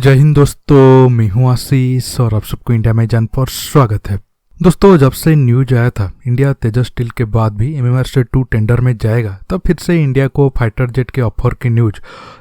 जय हिंद दोस्तों, मैं हूं आशीष और आप सबको इंडिया में जान पर स्वागत है। दोस्तों, जब से न्यूज आया था इंडिया तेजस स्टील के बाद भी MMR-2 टेंडर में जाएगा, तब फिर से इंडिया को फाइटर जेट के ऑफर की न्यूज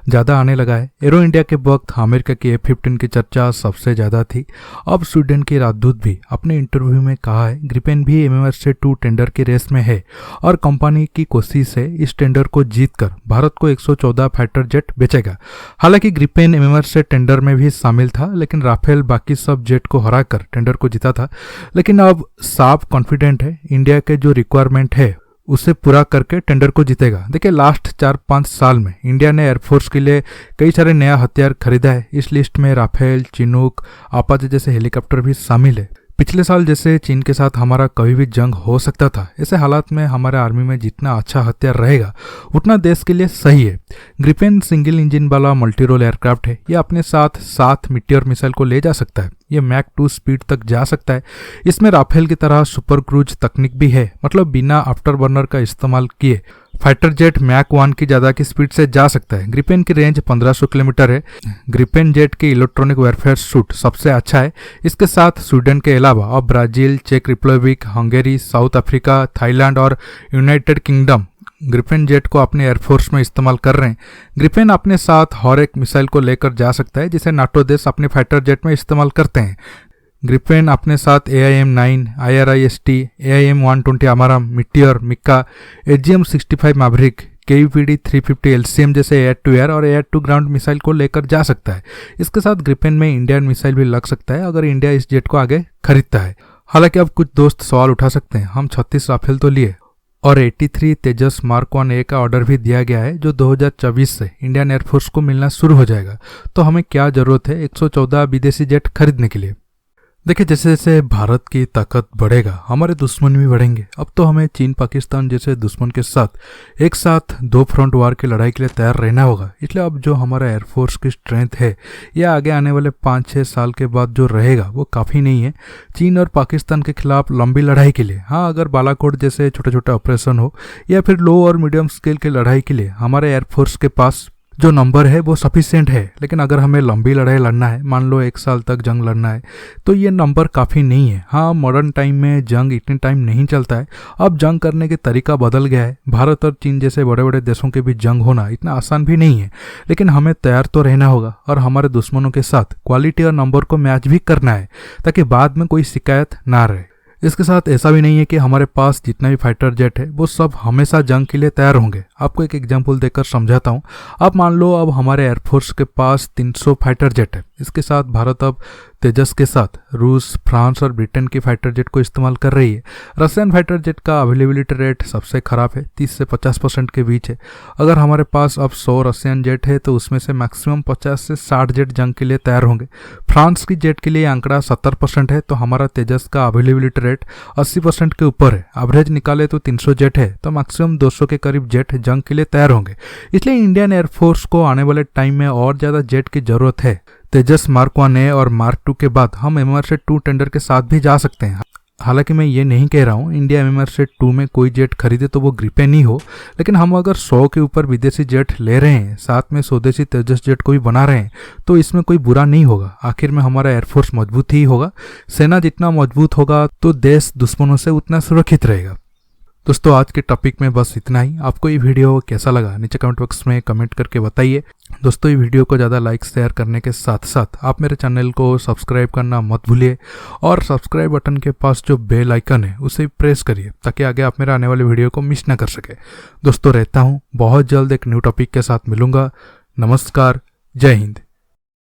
ज़्यादा आने लगा है। एरो इंडिया के वक्त अमेरिका की F-15 की चर्चा सबसे ज़्यादा थी। अब स्वीडन के राजदूत भी अपने इंटरव्यू में कहा है ग्रिपेन भी MMR-2 टेंडर की रेस में है और कंपनी की कोशिश है इस टेंडर को जीतकर भारत को 114 फाइटर जेट बेचेगा। हालांकि ग्रिपेन MMR से टेंडर में भी शामिल था, लेकिन राफेल बाकी सब जेट को हराकर टेंडर को जीता था। लेकिन अब साफ कॉन्फिडेंट है इंडिया के जो रिक्वायरमेंट है उसे पूरा करके टेंडर को जीतेगा। देखिए, लास्ट 4-5 साल में इंडिया ने एयरफोर्स के लिए कई सारे नया हथियार खरीदा है। इस लिस्ट में राफेल, चिनूक, अपाचे जैसे हेलीकॉप्टर भी शामिल है। पिछले साल जैसे चीन के साथ हमारा कभी भी जंग हो सकता था, ऐसे हालात में हमारे आर्मी में जितना अच्छा हथियार रहेगा उतना देश के लिए सही है। ग्रिपेन सिंगल इंजन वाला मल्टी रोल एयरक्राफ्ट है। यह अपने साथ 7 मीटियोर मिसाइल को ले जा सकता है। ये मैक 2 स्पीड तक जा सकता है। इसमें राफेल की तरह सुपर क्रूज तकनीक भी है, मतलब बिना आफ्टर बर्नर का इस्तेमाल किए फाइटर जेट मैक 1 की ज़्यादा की स्पीड से जा सकता है। ग्रिपेन की रेंज 1500 किलोमीटर है। ग्रिपेन जेट की इलेक्ट्रॉनिक वारफेयर सूट सबसे अच्छा है। इसके साथ स्वीडन के अलावा अब ब्राजील, चेक Republic, Hungary, South Africa, Thailand और यूनाइटेड किंगडम ग्रिपेन जेट को अपने एयरफोर्स में इस्तेमाल कर रहे हैं। ग्रिपेन अपने साथ हर एक मिसाइल को लेकर जा सकता है जिसे नाटो देश अपने फाइटर जेट में इस्तेमाल करते हैं। ग्रिपेन अपने साथ AIM-9, IRIS-T, AIM-120 अमारम, meteor, Mika, AGM-65 Maverick, KUPD 350 LCM जैसे एयर टू एयर और एयर टू ग्राउंड मिसाइल को लेकर जा सकता है। इसके साथ ग्रिपेन में इंडियन मिसाइल भी लग सकता है अगर इंडिया इस जेट को आगे खरीदता है। हालांकि अब कुछ दोस्त सवाल उठा सकते हैं, हम 36 राफेल तो लिए और 83 तेजस मार्क 1A का ऑर्डर भी दिया गया है जो 2024 से इंडियन एयरफोर्स को मिलना शुरू हो जाएगा, तो हमें क्या जरूरत है 114 विदेशी जेट खरीदने के लिए। देखिए, जैसे जैसे भारत की ताकत बढ़ेगा हमारे दुश्मन भी बढ़ेंगे। अब तो हमें चीन पाकिस्तान जैसे दुश्मन के साथ एक साथ 2 फ्रंट वार की लड़ाई के लिए तैयार रहना होगा। इसलिए अब जो हमारा एयरफोर्स की स्ट्रेंथ है यह आगे आने वाले 5-6 साल के बाद जो रहेगा वो काफ़ी नहीं है चीन और पाकिस्तान के खिलाफ लंबी लड़ाई के लिए। हाँ, अगर बालाकोट जैसे छोटे छोटे ऑपरेशन हो या फिर लो और मीडियम स्केल की लड़ाई के लिए हमारे एयरफोर्स के पास जो नंबर है वो सफिशिएंट है। लेकिन अगर हमें लंबी लड़ाई लड़ना है, मान लो 1 साल तक जंग लड़ना है, तो ये नंबर काफ़ी नहीं है। हाँ, मॉडर्न टाइम में जंग इतने टाइम नहीं चलता है। अब जंग करने के तरीका बदल गया है। भारत और चीन जैसे बड़े बड़े देशों के बीच जंग होना इतना आसान भी नहीं है। लेकिन हमें तैयार तो रहना होगा और हमारे दुश्मनों के साथ क्वालिटी और नंबर को मैच भी करना है ताकि बाद में कोई शिकायत ना रहे। इसके साथ ऐसा भी नहीं है कि हमारे पास जितना भी फाइटर जेट है वो सब हमेशा जंग के लिए तैयार होंगे। आपको एक एग्जांपल देकर समझाता हूँ। आप मान लो अब हमारे एयरफोर्स के पास 300 फाइटर जेट है। इसके साथ भारत अब तेजस के साथ रूस, फ्रांस और ब्रिटेन की फाइटर जेट को इस्तेमाल कर रही है। रशियन फाइटर जेट का अवेलेबिलिटी रेट सबसे खराब है, 30 से 50% के बीच है। अगर हमारे पास अब 100 रशियन जेट है तो उसमें से मैक्सिमम 50 से 60 जेट जंग के लिए तैयार होंगे। फ्रांस की जेट के लिए आंकड़ा 70% है, तो हमारा तेजस का अवेलेबिलिटी रेट 80% के ऊपर है। एवरेज निकाले तो 300 जेट है, तो मैक्सिमम 200 के करीब जेट जंग के लिए तैयार होंगे। इसलिए इंडियन एयरफोर्स को आने वाले टाइम में और ज़्यादा जेट की ज़रूरत है। तेजस मार्क 1A और मार्क 2 के बाद हम MMR-2 टेंडर के साथ भी जा सकते हैं। हालांकि मैं ये नहीं कह रहा हूँ इंडिया MMR-2 में कोई जेट खरीदे तो वो ग्रिपेन ही हो, लेकिन हम अगर 100 के ऊपर विदेशी जेट ले रहे हैं, साथ में स्वदेशी तेजस जेट को भी बना रहे हैं, तो इसमें कोई बुरा नहीं होगा। आखिर में हमारा एयरफोर्स मजबूत ही होगा। सेना जितना मजबूत होगा तो देश दुश्मनों से उतना सुरक्षित रहेगा। दोस्तों, आज के टॉपिक में बस इतना ही। आपको ये वीडियो कैसा लगा नीचे कमेंट बॉक्स में कमेंट करके बताइए। दोस्तों, ये वीडियो को ज़्यादा लाइक शेयर करने के साथ साथ आप मेरे चैनल को सब्सक्राइब करना मत भूलिए और सब्सक्राइब बटन के पास जो बेल आइकन है उसे प्रेस करिए ताकि आगे आप मेरे आने वाले वीडियो को मिस ना कर सके। दोस्तों, रहता हूँ बहुत जल्द एक न्यू टॉपिक के साथ मिलूंगा। नमस्कार, जय हिंद।